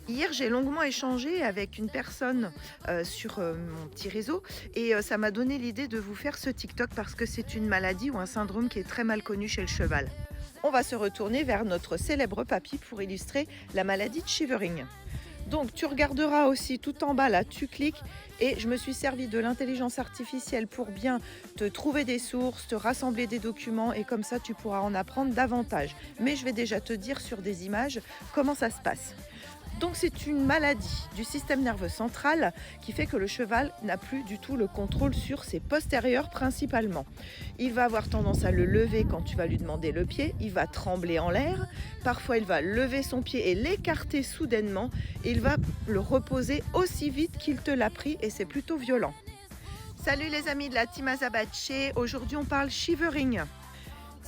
Hier, j'ai longuement échangé avec une personne sur mon petit réseau et ça m'a donné l'idée de vous faire ce TikTok parce que c'est une maladie ou un syndrome qui est très mal connu chez le cheval. On va se retourner vers notre célèbre papy pour illustrer la maladie de Shivering. Donc tu regarderas aussi tout en bas là, tu cliques et je me suis servi de l'intelligence artificielle pour bien te trouver des sources, te rassembler des documents et comme ça tu pourras en apprendre davantage. Mais je vais déjà te dire sur des images comment ça se passe. Donc c'est une maladie du système nerveux central qui fait que le cheval n'a plus du tout le contrôle sur ses postérieurs principalement. Il va avoir tendance à le lever quand tu vas lui demander le pied, il va trembler en l'air, parfois il va lever son pied et l'écarter soudainement et il va le reposer aussi vite qu'il te l'a pris et c'est plutôt violent. Salut les amis de la Team Azabache, aujourd'hui on parle shivering.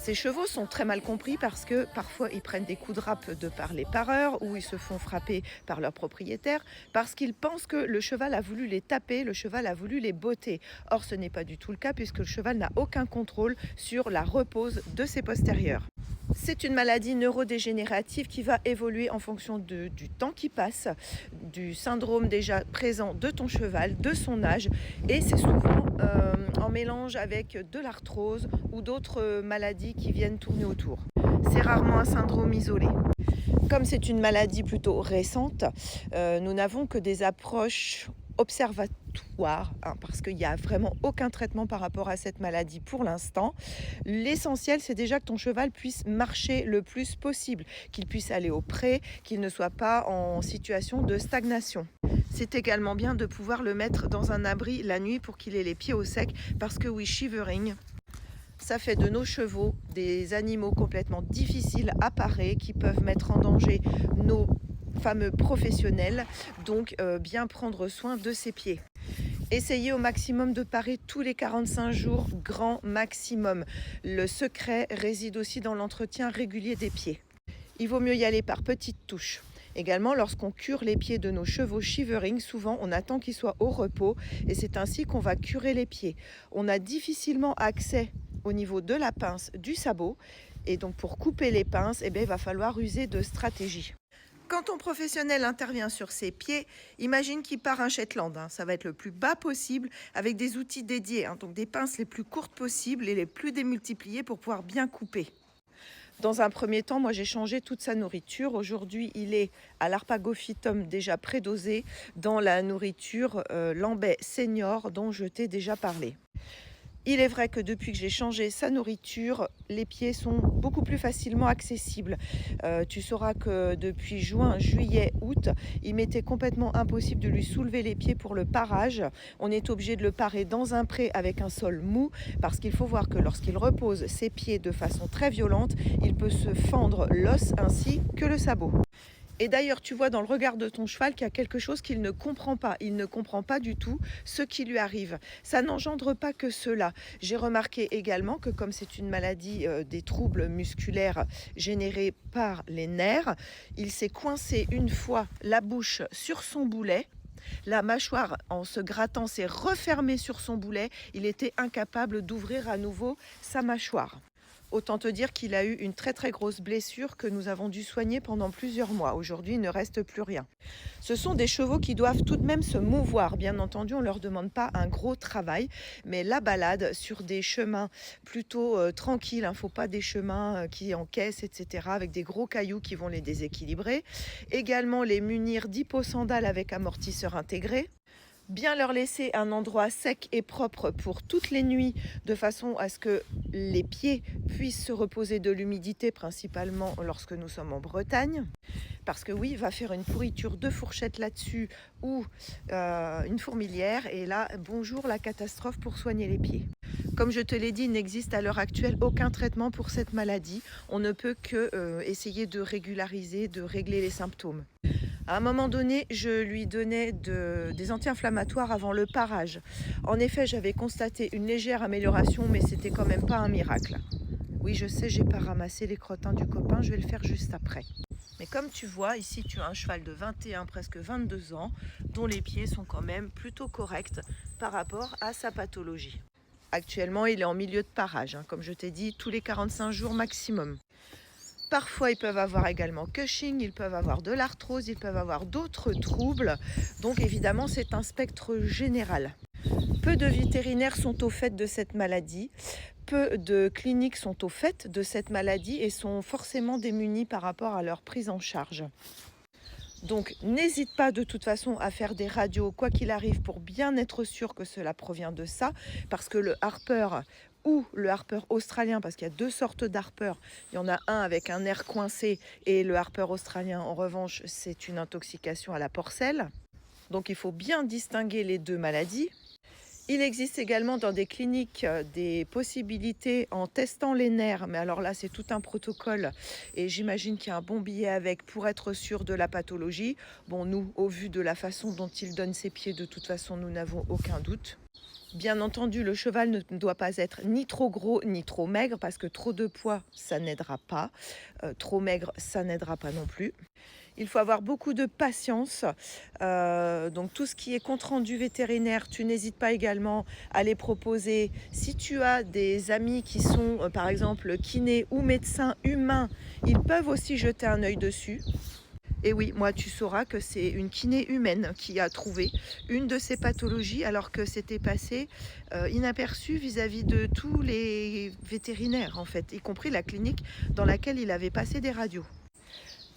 Ces chevaux sont très mal compris parce que parfois ils prennent des coups de râpe de par les pareurs ou ils se font frapper par leur propriétaire parce qu'ils pensent que le cheval a voulu les taper, le cheval a voulu les botter. Or ce n'est pas du tout le cas puisque le cheval n'a aucun contrôle sur la repose de ses postérieurs. C'est une maladie neurodégénérative qui va évoluer en fonction du temps qui passe, du syndrome déjà présent de ton cheval, de son âge et c'est souvent en mélange avec de l'arthrose ou d'autres maladies qui viennent tourner autour. C'est rarement un syndrome isolé. Comme c'est une maladie plutôt récente, nous n'avons que des approches observatoires parce qu'il n'y a vraiment aucun traitement par rapport à cette maladie pour l'instant. L'essentiel, c'est déjà que ton cheval puisse marcher le plus possible, qu'il puisse aller au pré, qu'il ne soit pas en situation de stagnation. C'est également bien de pouvoir le mettre dans un abri la nuit pour qu'il ait les pieds au sec parce que oui, shivering, ça fait de nos chevaux des animaux complètement difficiles à parer qui peuvent mettre en danger nos fameux professionnels, donc bien prendre soin de ses pieds. Essayez au maximum de parer tous les 45 jours, grand maximum. Le secret réside aussi dans l'entretien régulier des pieds. Il vaut mieux y aller par petites touches. Également, lorsqu'on cure les pieds de nos chevaux shivering, souvent on attend qu'ils soient au repos et c'est ainsi qu'on va curer les pieds. On a difficilement accès au niveau de la pince du sabot et donc pour couper les pinces, il va falloir user de stratégies. Quand ton professionnel intervient sur ses pieds, imagine qu'il part un Shetland. Ça va être le plus bas possible avec des outils dédiés, donc des pinces les plus courtes possibles et les plus démultipliées pour pouvoir bien couper. Dans un premier temps, moi j'ai changé toute sa nourriture. Aujourd'hui, il est à l'arpagophytum déjà prédosé dans la nourriture Lambay Senior dont je t'ai déjà parlé. Il est vrai que depuis que j'ai changé sa nourriture, les pieds sont beaucoup plus facilement accessibles. Tu sauras que depuis juin, juillet, août, il m'était complètement impossible de lui soulever les pieds pour le parage. On est obligé de le parer dans un pré avec un sol mou parce qu'il faut voir que lorsqu'il repose ses pieds de façon très violente, il peut se fendre l'os ainsi que le sabot. Et d'ailleurs, tu vois dans le regard de ton cheval qu'il y a quelque chose qu'il ne comprend pas. Il ne comprend pas du tout ce qui lui arrive. Ça n'engendre pas que cela. J'ai remarqué également que comme c'est une maladie des troubles musculaires générés par les nerfs, il s'est coincé une fois la bouche sur son boulet. La mâchoire, en se grattant, s'est refermée sur son boulet. Il était incapable d'ouvrir à nouveau sa mâchoire. Autant te dire qu'il a eu une très très grosse blessure que nous avons dû soigner pendant plusieurs mois. Aujourd'hui, il ne reste plus rien. Ce sont des chevaux qui doivent tout de même se mouvoir. Bien entendu, on ne leur demande pas un gros travail, mais la balade sur des chemins plutôt tranquilles, il ne faut pas des chemins qui encaissent, etc., avec des gros cailloux qui vont les déséquilibrer. Également, les munir d'hyposandales avec amortisseur intégré. Bien leur laisser un endroit sec et propre pour toutes les nuits de façon à ce que les pieds puissent se reposer de l'humidité, principalement lorsque nous sommes en Bretagne. Parce que oui, il va faire une pourriture de fourchette là-dessus ou une fourmilière et là, bonjour la catastrophe pour soigner les pieds. Comme je te l'ai dit, il n'existe à l'heure actuelle aucun traitement pour cette maladie. On ne peut que essayer de régulariser, de régler les symptômes. À un moment donné, je lui donnais des anti-inflammatoires avant le parage. En effet, j'avais constaté une légère amélioration, mais c'était quand même pas un miracle. Oui, je sais, j'ai pas ramassé les crottins du copain, je vais le faire juste après. Mais comme tu vois, ici tu as un cheval de 21, presque 22 ans, dont les pieds sont quand même plutôt corrects par rapport à sa pathologie. Actuellement, il est en milieu de parage, comme je t'ai dit, tous les 45 jours maximum. Parfois, ils peuvent avoir également Cushing, ils peuvent avoir de l'arthrose, ils peuvent avoir d'autres troubles. Donc évidemment, c'est un spectre général. Peu de vétérinaires sont au fait de cette maladie, peu de cliniques sont au fait de cette maladie et sont forcément démunies par rapport à leur prise en charge. Donc n'hésite pas de toute façon à faire des radios quoi qu'il arrive pour bien être sûr que cela provient de ça, parce que le Harper ou le Harper australien, parce qu'il y a deux sortes d'Harper, il y en a un avec un nerf coincé et le Harper australien en revanche c'est une intoxication à la porcelle. Donc il faut bien distinguer les deux maladies. Il existe également dans des cliniques des possibilités en testant les nerfs, mais alors là c'est tout un protocole et j'imagine qu'il y a un bon billet avec pour être sûr de la pathologie. Bon, nous, au vu de la façon dont il donne ses pieds, de toute façon nous n'avons aucun doute. Bien entendu, le cheval ne doit pas être ni trop gros ni trop maigre parce que trop de poids, ça n'aidera pas. Trop maigre, ça n'aidera pas non plus. Il faut avoir beaucoup de patience. Donc tout ce qui est compte-rendu vétérinaire, tu n'hésites pas également à les proposer. Si tu as des amis qui sont par exemple kinés ou médecins humains, ils peuvent aussi jeter un œil dessus. Et oui, moi tu sauras que c'est une kiné humaine qui a trouvé une de ces pathologies alors que c'était passé inaperçu vis-à-vis de tous les vétérinaires en fait, y compris la clinique dans laquelle il avait passé des radios.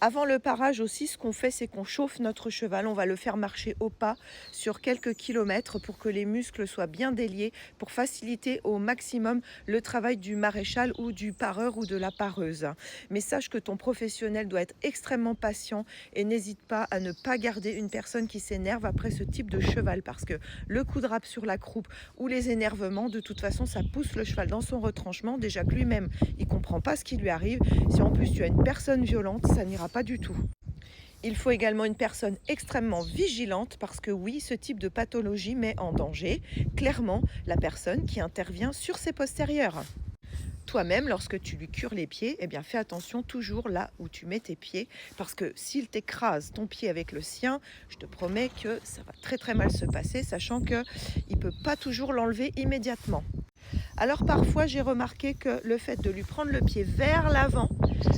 Avant le parage aussi, ce qu'on fait, c'est qu'on chauffe notre cheval. On va le faire marcher au pas sur quelques kilomètres pour que les muscles soient bien déliés, pour faciliter au maximum le travail du maréchal ou du pareur ou de la pareuse. Mais sache que ton professionnel doit être extrêmement patient et n'hésite pas à ne pas garder une personne qui s'énerve après ce type de cheval parce que le coup de râpe sur la croupe ou les énervements, de toute façon, ça pousse le cheval dans son retranchement. Déjà que lui-même, il ne comprend pas ce qui lui arrive. Si en plus tu as une personne violente, ça n'ira pas du tout. Il faut également une personne extrêmement vigilante parce que oui, ce type de pathologie met en danger clairement la personne qui intervient sur ses postérieurs. Toi-même, lorsque tu lui cures les pieds, eh bien, fais attention toujours là où tu mets tes pieds parce que s'il t'écrase ton pied avec le sien, je te promets que ça va très très mal se passer, sachant qu'il ne peut pas toujours l'enlever immédiatement. Alors parfois j'ai remarqué que le fait de lui prendre le pied vers l'avant,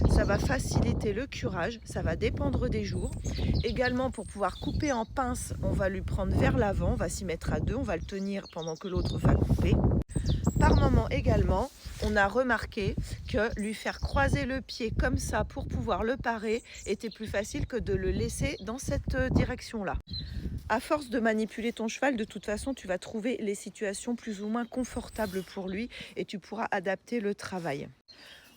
ça va faciliter le curage, ça va dépendre des jours. Également pour pouvoir couper en pince, on va lui prendre vers l'avant, on va s'y mettre à deux, on va le tenir pendant que l'autre va couper. Par moment également, on a remarqué que lui faire croiser le pied comme ça pour pouvoir le parer était plus facile que de le laisser dans cette direction-là. À force de manipuler ton cheval, de toute façon, tu vas trouver les situations plus ou moins confortables pour lui et tu pourras adapter le travail.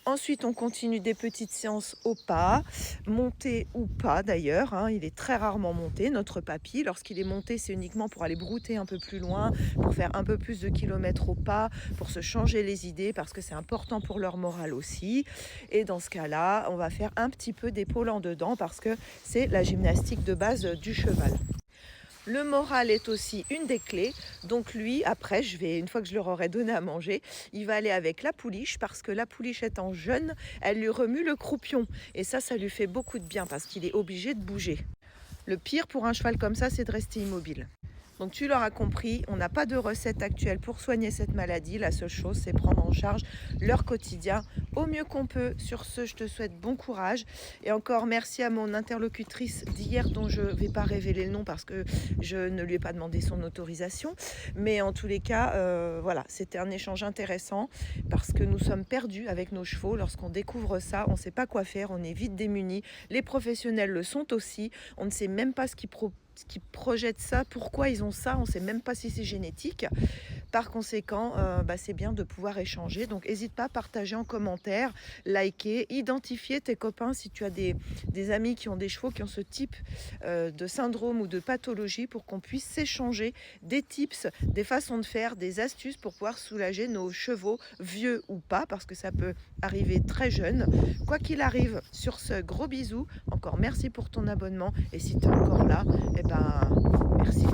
Ensuite, on continue des petites séances au pas, monté ou pas d'ailleurs, hein, il est très rarement monté, notre papy. Lorsqu'il est monté, c'est uniquement pour aller brouter un peu plus loin, pour faire un peu plus de kilomètres au pas, pour se changer les idées, parce que c'est important pour leur morale aussi. Et dans ce cas-là, on va faire un petit peu d'épaule en dedans, parce que c'est la gymnastique de base du cheval. Le moral est aussi une des clés. Donc lui, après, une fois que je leur aurai donné à manger, il va aller avec la pouliche parce que la pouliche étant jeune, elle lui remue le croupion. Et ça lui fait beaucoup de bien parce qu'il est obligé de bouger. Le pire pour un cheval comme ça, c'est de rester immobile. Donc tu l'auras compris, on n'a pas de recette actuelle pour soigner cette maladie. La seule chose, c'est prendre en charge leur quotidien au mieux qu'on peut. Sur ce, je te souhaite bon courage. Et encore merci à mon interlocutrice d'hier dont je ne vais pas révéler le nom parce que je ne lui ai pas demandé son autorisation. Mais en tous les cas, voilà, c'était un échange intéressant parce que nous sommes perdus avec nos chevaux. Lorsqu'on découvre ça, on ne sait pas quoi faire, on est vite démunis. Les professionnels le sont aussi. On ne sait même pas ce qu'ils projettent ça, pourquoi ils ont ça, on ne sait même pas si c'est génétique. Par conséquent, c'est bien de pouvoir échanger. Donc n'hésite pas à partager en commentaire, liker, identifier tes copains si tu as des amis qui ont des chevaux qui ont ce type de syndrome ou de pathologie pour qu'on puisse s'échanger des tips, des façons de faire, des astuces pour pouvoir soulager nos chevaux, vieux ou pas, parce que ça peut arriver très jeune. Quoi qu'il arrive, sur ce, gros bisous. Encore merci pour ton abonnement et si tu es encore là, merci.